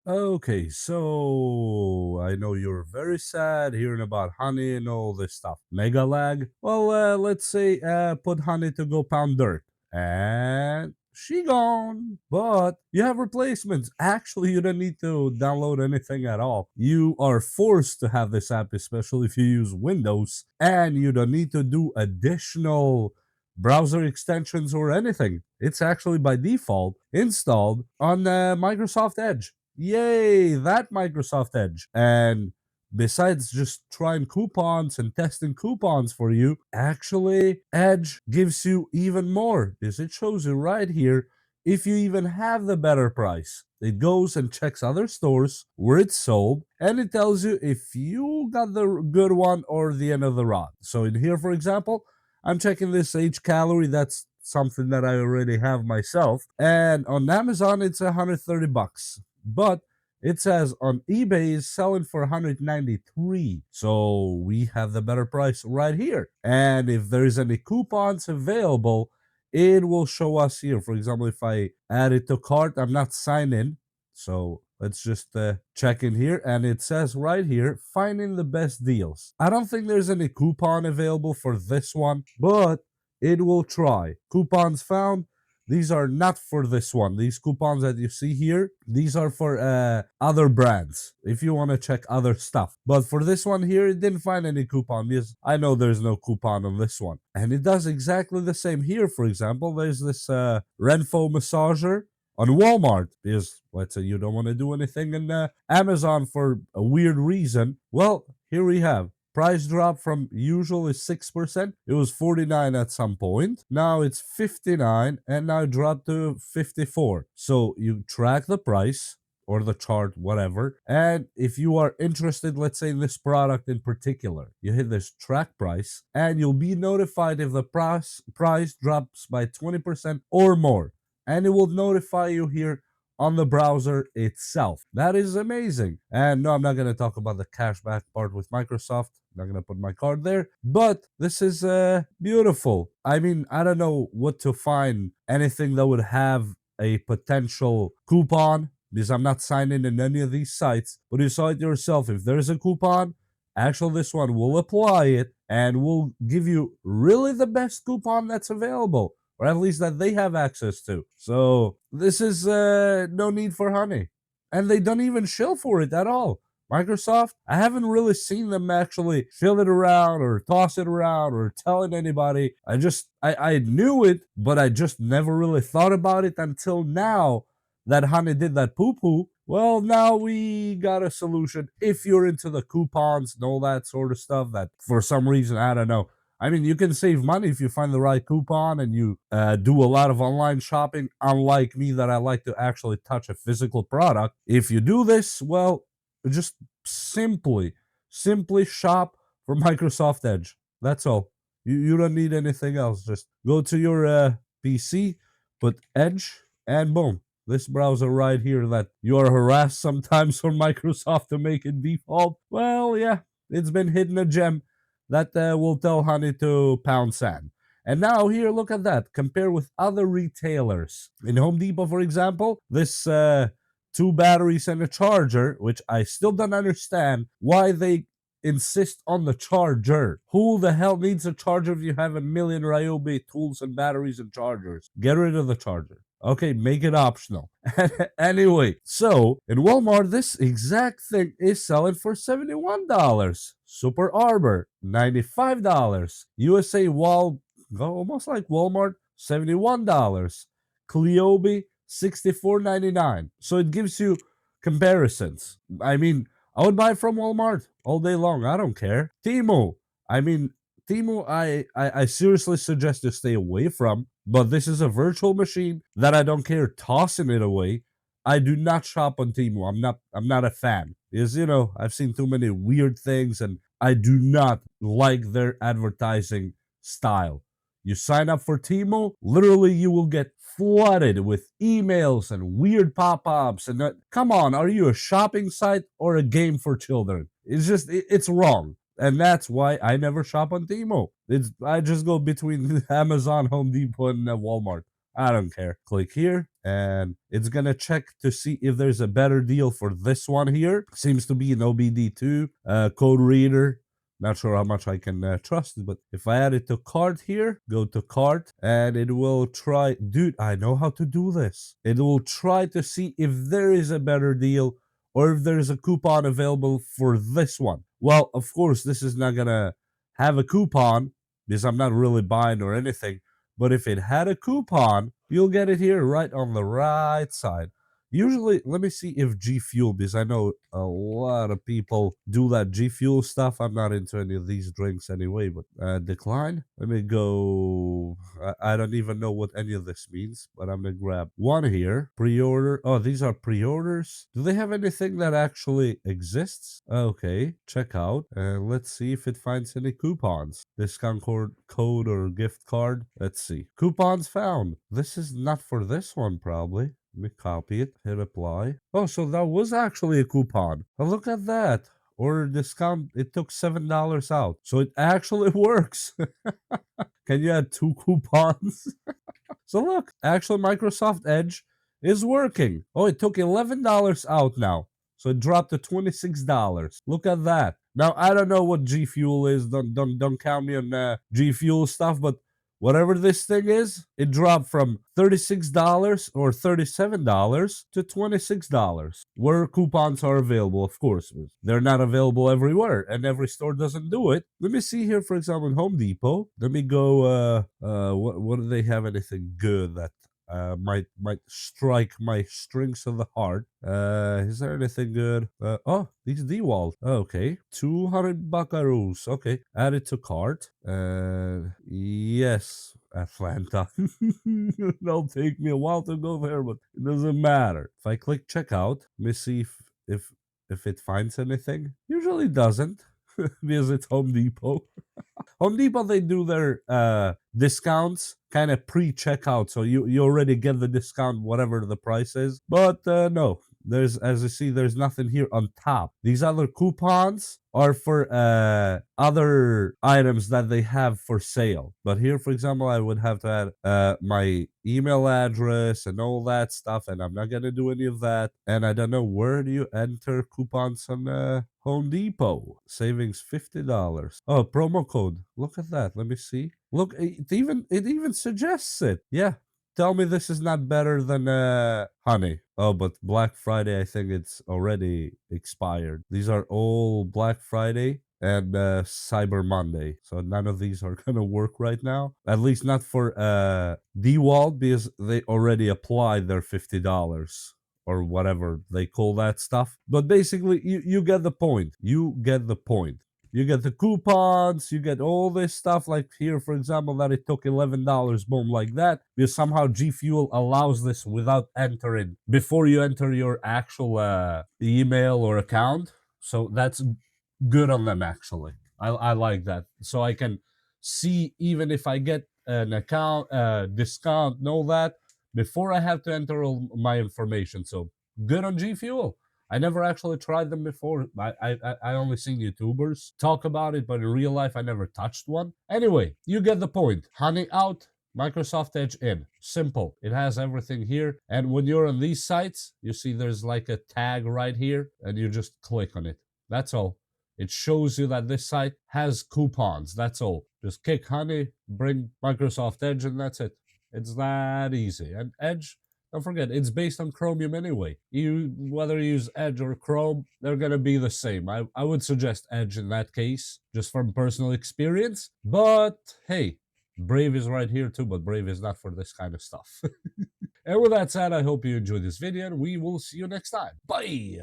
Okay, so I know you're very sad hearing about honey and all this stuff. Mega lag? Well, let's say put honey to go pound dirt. And she gone. But you have replacements. Actually, you don't need to download anything at all. You are forced to have this app, especially if you use Windows, and you don't need to do additional browser extensions or anything. It's actually by default installed on Microsoft Edge. Yay, that Microsoft Edge. And besides just trying coupons and testing coupons for you, actually, Edge gives you even more. Is it shows you right here if you even have the better price. It goes and checks other stores where it's sold, and it tells you if you got the good one or the end of the rod. So in here, for example, I'm checking this H calorie. That's something that I already have myself. And on Amazon, it's 130 bucks. But it says on eBay is selling for 193. So we have the better price right here. And if there's any coupons available, it will show us here. For example, if I add it to cart, I'm not signed in. So let's just check in here. And it says right here, finding the best deals. I don't think there's any coupon available for this one, but it will try. Coupons found. These are not for this one. These coupons that you see here, these are for other brands if you want to check other stuff. But for this one here, it didn't find any coupon because I know there's no coupon on this one. And it does exactly the same here. For example, there's this Renfo massager on Walmart because let's say you don't want to do anything in Amazon for a weird reason. Well, here we have price drop from usual is 6%. It was 49 at some point. Now it's 59 and now it dropped to 54. So you track the price or the chart, whatever. And if you are interested, let's say in this product in particular, you hit this track price and you'll be notified if the price drops by 20% or more. And it will notify you here on the browser itself. That is amazing. And no, I'm not going to talk about the cashback part with Microsoft. I'm not going to put my card there. But this is beautiful. I mean, I don't know what to find anything that would have a potential coupon because I'm not signed in any of these sites. But you saw it yourself. If there's a coupon, actually this one will apply it and will give you really the best coupon that's available, or at least that they have access to. So this is no need for honey. And they don't even shill for it at all. Microsoft, I haven't really seen them actually shill it around or toss it around or telling anybody. I knew it, but I just never really thought about it until now that honey did that poo-poo. Well, now we got a solution. If you're into the coupons and all that sort of stuff, that for some reason, I don't know, I mean, you can save money if you find the right coupon and you do a lot of online shopping, unlike me, that I like to actually touch a physical product. If you do this, well, just simply shop for Microsoft Edge. That's all. You don't need anything else. Just go to your PC, put Edge, and boom. This browser right here that you are harassed sometimes from Microsoft to make it default. Well, yeah, it's been hidden a gem that will tell Honey to pound sand. And now here, look at that. Compare with other retailers. In Home Depot, for example, this two batteries and a charger, which I still don't understand why they insist on the charger. Who the hell needs a charger if you have a million Ryobi tools and batteries and chargers? Get rid of the charger. Okay, make it optional. Anyway, so in Walmart, this exact thing is selling for $71. Super Arbor, $95. USA Wall, almost like Walmart, $71. Cleobe, $64.99. So it gives you comparisons. I mean, I would buy from Walmart all day long. I don't care. Temu. I mean, Temu, I seriously suggest to stay away from, but this is a virtual machine that I don't care tossing it away. I do not shop on Temu. I'm not a fan. Because I've seen too many weird things and I do not like their advertising style. You sign up for Temu, literally you will get flooded with emails and weird pop-ups and come on, are you a shopping site or a game for children? It's wrong. And that's why I never shop on Temu. I just go between Amazon, Home Depot, and Walmart. I don't care. Click here, and it's gonna check to see if there's a better deal for this one here. Seems to be an OBD2 code reader. Not sure how much I can trust it, but if I add it to cart here, go to cart, and it will try. Dude, I know how to do this. It will try to see if there is a better deal or if there's a coupon available for this one. Well, of course, this is not gonna have a coupon because I'm not really buying or anything. But if it had a coupon, you'll get it here right on the right side. Usually, let me see if G Fuel, because I know a lot of people do that G Fuel stuff. I'm not into any of these drinks anyway, but decline. Let me go. I don't even know what any of this means, but I'm gonna grab one here. Pre-order. Oh, these are pre-orders. Do they have anything that actually exists? Okay, check out. Let's see if it finds any coupons. Discount code or gift card. Let's see. Coupons found. This is not for this one, probably. Let me copy it, hit apply. Oh, so that was actually a coupon. Oh, look at that. Order discount, it took $7 out. So it actually works. Can you add two coupons? So look, actually Microsoft Edge is working. Oh, it took $11 out now. So it dropped to $26. Look at that. Now I don't know what G Fuel is. Don't count me on G Fuel stuff, but whatever this thing is, it dropped from $36 or $37 to $26. Where coupons are available, of course. They're not available everywhere, and every store doesn't do it. Let me see here, for example, in Home Depot. Let me go what do they have anything good that might strike my strings of the heart. Is there anything good? Oh, these DeWalt. Okay, 200 buckaroos. Okay, add it to cart. Yes, Atlanta. It'll take me a while to go there, but it doesn't matter. If I click checkout, let me see if if it finds anything. Usually doesn't because it's Home Depot. Home Depot, they do their discounts kind of pre-checkout, so you already get the discount whatever the price is. But no, there's, as you see, there's nothing here on top. These other coupons are for other items that they have for sale. But here, for example, I would have to add my email address and all that stuff, and I'm not gonna do any of that. And I don't know, where do you enter coupons on Home Depot? Savings $50. Oh, promo code. Look at that. Let me see. Look, it even suggests it. Yeah. Tell me this is not better than honey. Oh, but Black Friday, I think it's already expired. These are all Black Friday and Cyber Monday. So none of these are gonna work right now. At least not for DeWalt, because they already applied their $50 or whatever they call that stuff. But basically, you get the point. You get the point. You get the coupons, you get all this stuff, like here, for example, that it took $11, boom, like that, because somehow G Fuel allows this without entering, before you enter your actual email or account. So that's good on them, actually. I like that. So I can see even if I get an account discount and all that before I have to enter all my information. So good on G Fuel. I never actually tried them before. I only seen YouTubers talk about it, but in real life I never touched one. Anyway, you get the point. Honey out, Microsoft Edge in. Simple. It has everything here. And when you're on these sites, you see there's like a tag right here, and you just click on it. That's all. It shows you that this site has coupons. That's all. Just kick Honey, bring Microsoft Edge, and that's it. It's that easy. And Edge, don't forget, it's based on Chromium anyway. Whether you use Edge or Chrome, they're gonna be the same. I would suggest Edge in that case, just from personal experience. But hey, Brave is right here too, but Brave is not for this kind of stuff. And with that said, I hope you enjoyed this video, and we will see you next time. Bye!